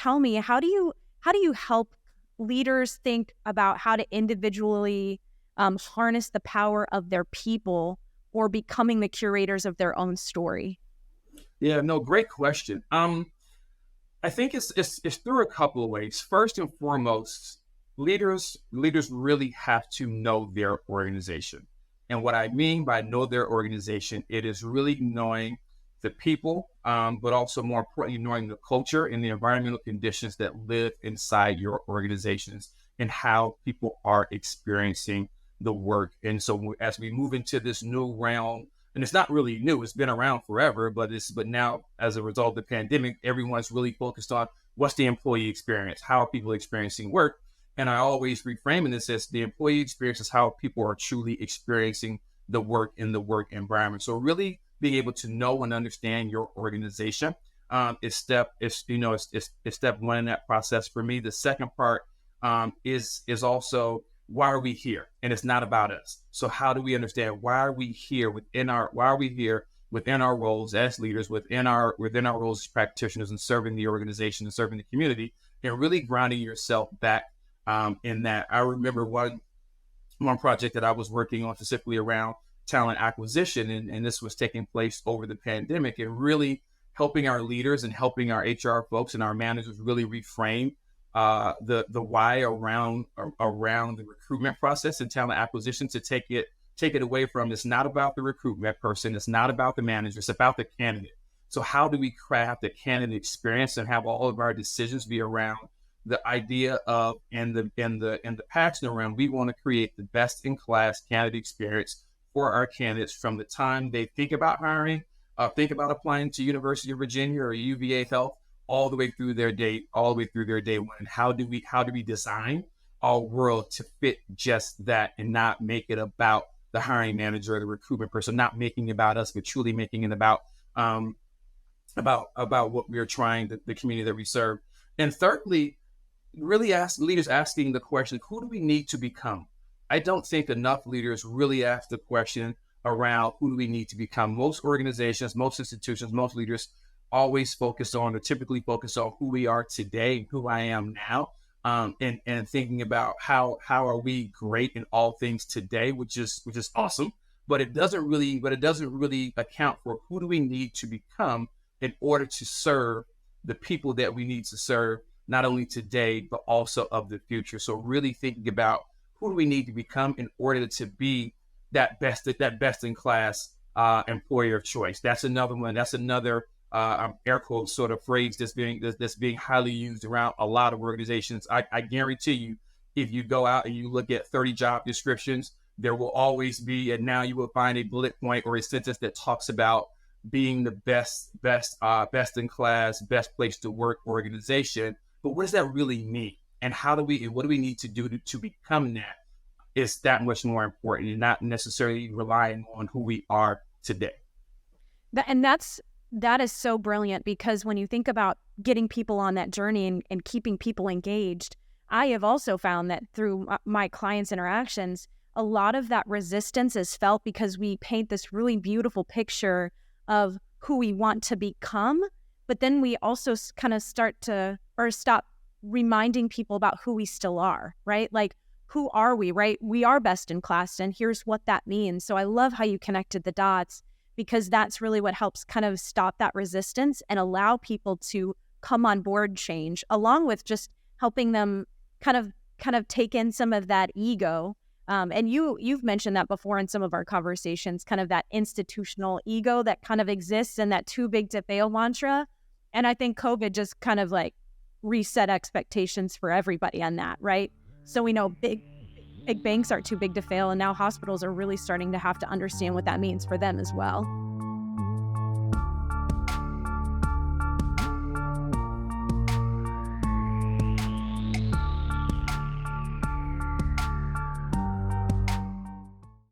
tell me, how do you help leaders think about how to individually harness the power of their people or becoming the curators of their own story? Yeah, no, great question. I think it's through a couple of ways. First and foremost, leaders really have to know their organization. And what I mean by know their organization, it is really knowing the people, but also more importantly, knowing the culture and the environmental conditions that live inside your organizations and how people are experiencing the work. And so as we move into this new realm, and it's not really new, it's been around forever, but now as a result of the pandemic, everyone's really focused on what's the employee experience, how are people experiencing work. And I always reframe this as the employee experience is how people are truly experiencing the work in the work environment. So really being able to know and understand your organization is step one in that process for me. The second part is also why are we here? And it's not about us. So how do we understand why are we here within our roles as leaders, within our roles as practitioners and serving the organization and serving the community, and really grounding yourself back in that. I remember one project that I was working on specifically around talent acquisition, and this was taking place over the pandemic, and really helping our leaders and helping our HR folks and our managers really reframe the why around the recruitment process and talent acquisition, to take it away from it's not about the recruitment person, it's not about the manager, it's about the candidate. So how do we craft the candidate experience and have all of our decisions be around the idea of and the passion around we want to create the best in class candidate experience for our candidates from the time they think about hiring, think about applying to University of Virginia or UVA Health, all the way through their day one. And how do we design our world to fit just that and not make it about the hiring manager or the recruitment person, not making it about us, but truly making it about what we are trying, the community that we serve. And thirdly, really leaders asking the question, who do we need to become? I don't think enough leaders really ask the question around who do we need to become. Most organizations, most institutions, most leaders always typically focus on who we are today, who I am now, and thinking about how are we great in all things today, which is awesome, but it doesn't really account for who do we need to become in order to serve the people that we need to serve, not only today, but also of the future. So really thinking about who do we need to become in order to be that best in class employer of choice. That's another one. That's another air quote sort of phrase that's being highly used around a lot of organizations. I guarantee you, if you go out and you look at 30 job descriptions, there will always be, and now you will find a bullet point or a sentence that talks about being the best in class, best place to work organization. But what does that really mean? And what do we need to do to become that? Is that much more important and not necessarily relying on who we are today. That is so brilliant, because when you think about getting people on that journey and keeping people engaged, I have also found that through my clients' interactions, a lot of that resistance is felt because we paint this really beautiful picture of who we want to become, but then we also kind of stop reminding people about who we still are, right? Like, who are we, right? We are best in class, and here's what that means. So I love how you connected the dots, because that's really what helps kind of stop that resistance and allow people to come on board change, along with just helping them kind of take in some of that ego. And you've mentioned that before in some of our conversations, kind of that institutional ego that kind of exists and that too big to fail mantra. And I think COVID just kind of like reset expectations for everybody on that, right? So we know big banks are too big to fail, and now hospitals are really starting to have to understand what that means for them as well.